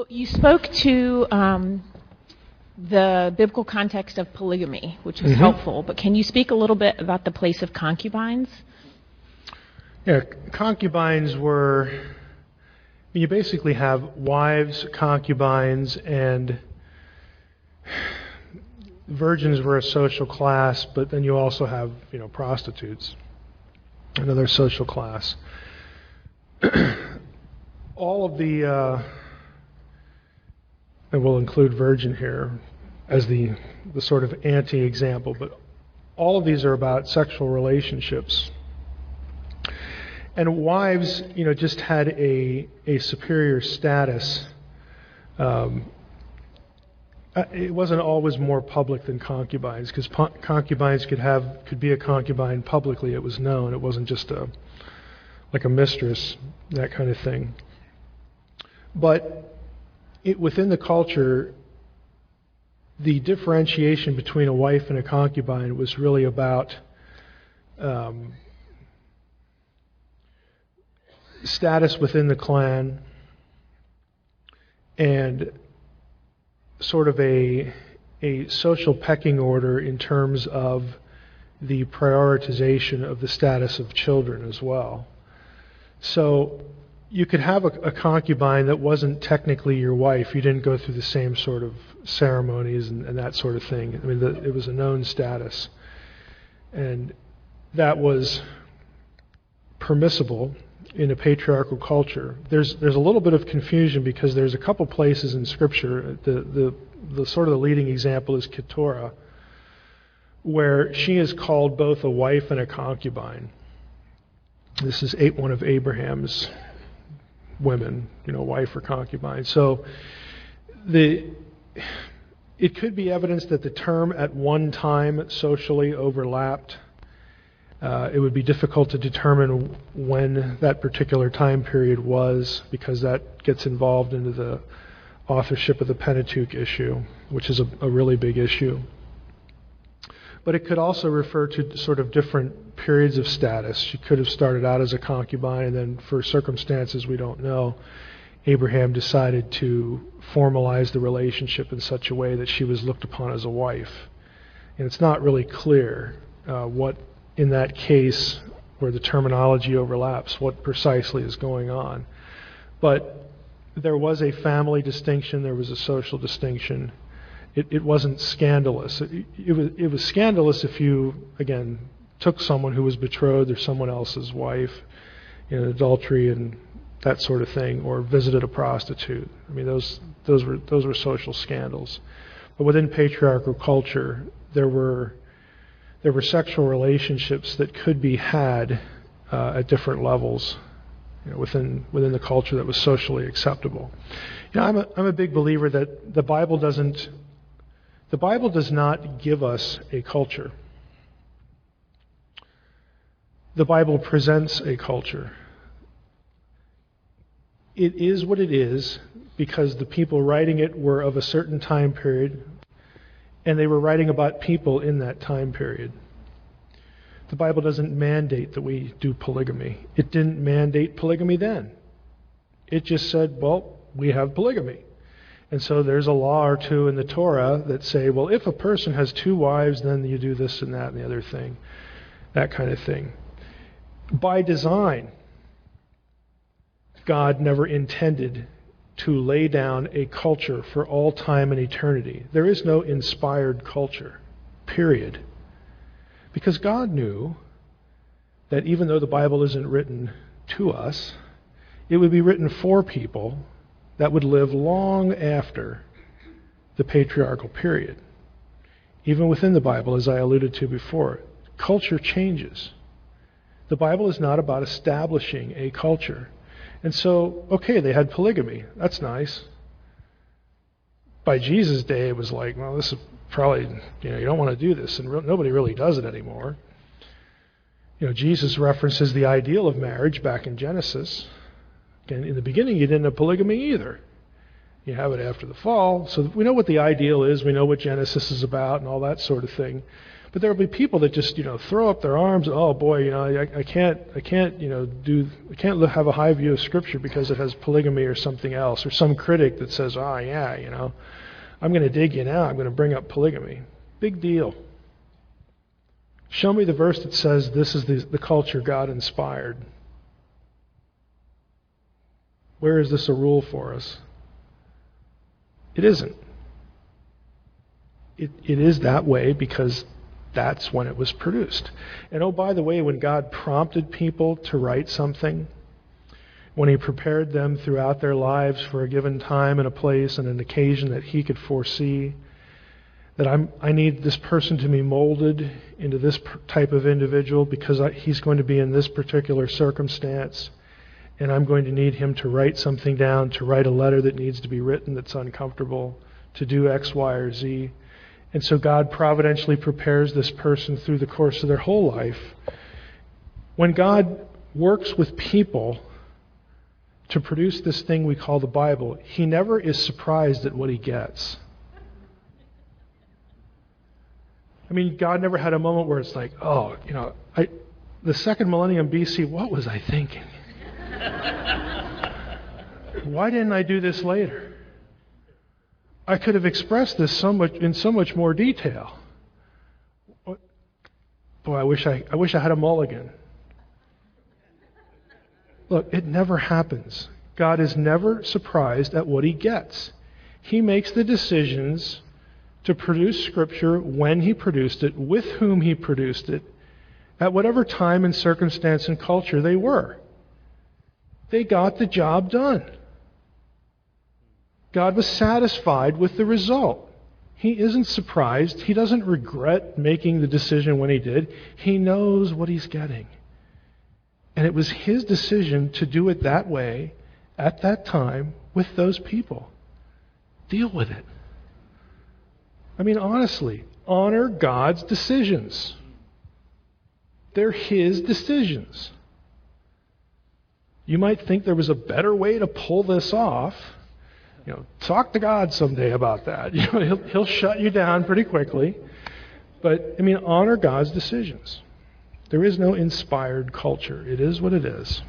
So you spoke to the biblical context of polygamy, which was helpful, but can you speak a little bit about the place of concubines? Yeah, concubines were, you basically have wives, concubines, and virgins were a social class, but then you also have, prostitutes, another social class. All of the, and we'll include virgin here as the sort of anti-example, but all of these are about sexual relationships. And wives, just had a superior status. It wasn't always more public than concubines, because concubines could be a concubine publicly. It was known. It wasn't just like a mistress, that kind of thing. But within the culture, the differentiation between a wife and a concubine was really about status within the clan and sort of a social pecking order in terms of the prioritization of the status of children as well. So you could have a concubine that wasn't technically your wife. You didn't go through the same sort of ceremonies and that sort of thing. I mean, it was a known status. And that was permissible in a patriarchal culture. There's a little bit of confusion because there's a couple places in Scripture. The sort of the leading example is Keturah, where she is called both a wife and a concubine. This is one of Abraham's women, wife or concubine. So it could be evidence that the term at one time socially overlapped. It would be difficult to determine when that particular time period was, because that gets involved into the authorship of the Pentateuch issue, which is a really big issue. But it could also refer to sort of different periods of status. She could have started out as a concubine, and then for circumstances we don't know, Abraham decided to formalize the relationship in such a way that she was looked upon as a wife. And it's not really clear what, in that case, where the terminology overlaps, what precisely is going on. But there was a family distinction, there was a social distinction. It wasn't scandalous. It was scandalous if you, again, took someone who was betrothed or someone else's wife in adultery and that sort of thing, or visited a prostitute. I mean, those were social scandals. But within patriarchal culture, there were sexual relationships that could be had at different levels, within the culture that was socially acceptable. I'm a big believer that the Bible does not give us a culture. The Bible presents a culture. It is what it is because the people writing it were of a certain time period, and they were writing about people in that time period. The Bible doesn't mandate that we do polygamy. It didn't mandate polygamy then. It just said, well, we have polygamy. And so there's a law or two in the Torah that say, well, if a person has two wives, then you do this and that and the other thing, that kind of thing. By design, God never intended to lay down a culture for all time and eternity. There is no inspired culture, period. Because God knew that even though the Bible isn't written to us, it would be written for people that would live long after the patriarchal period. Even within the Bible, as I alluded to before, culture changes. The Bible is not about establishing a culture. And so, okay, they had polygamy. That's nice. By Jesus' day, it was like, well, this is probably, you don't want to do this, and nobody really does it anymore. Jesus references the ideal of marriage back in Genesis. And in the beginning, you didn't have polygamy either. You have it after the fall. So we know what the ideal is. We know what Genesis is about and all that sort of thing. But there will be people that just, throw up their arms. Oh boy, I can't have a high view of Scripture because it has polygamy or something else. Or some critic that says, I'm going to dig you now. I'm going to bring up polygamy. Big deal. Show me the verse that says this is the culture God inspired. Where is this a rule for us? It isn't. It is that way because that's when it was produced. And oh, by the way, when God prompted people to write something, when He prepared them throughout their lives for a given time and a place and an occasion that He could foresee, that I need this person to be molded into this type of individual because he's going to be in this particular circumstance, and I'm going to need him to write something down, to write a letter that needs to be written that's uncomfortable, to do X, Y, or Z. And so God providentially prepares this person through the course of their whole life. When God works with people to produce this thing we call the Bible, He never is surprised at what He gets. I mean, God never had a moment where it's like, the second millennium BC, what was I thinking? Why didn't I do this later? I could have expressed this in so much more detail. Boy, I wish I had a mulligan. Look, it never happens. God is never surprised at what He gets. He makes the decisions to produce Scripture when He produced it, with whom He produced it, at whatever time and circumstance and culture they were. They got the job done. God was satisfied with the result. He isn't surprised. He doesn't regret making the decision when He did. He knows what He's getting. And it was His decision to do it that way, at that time, with those people. Deal with it. I mean, honestly, honor God's decisions. They're His decisions. You might think there was a better way to pull this off. Talk to God someday about that. He'll shut you down pretty quickly. But, honor God's decisions. There is no inspired culture. It is what it is.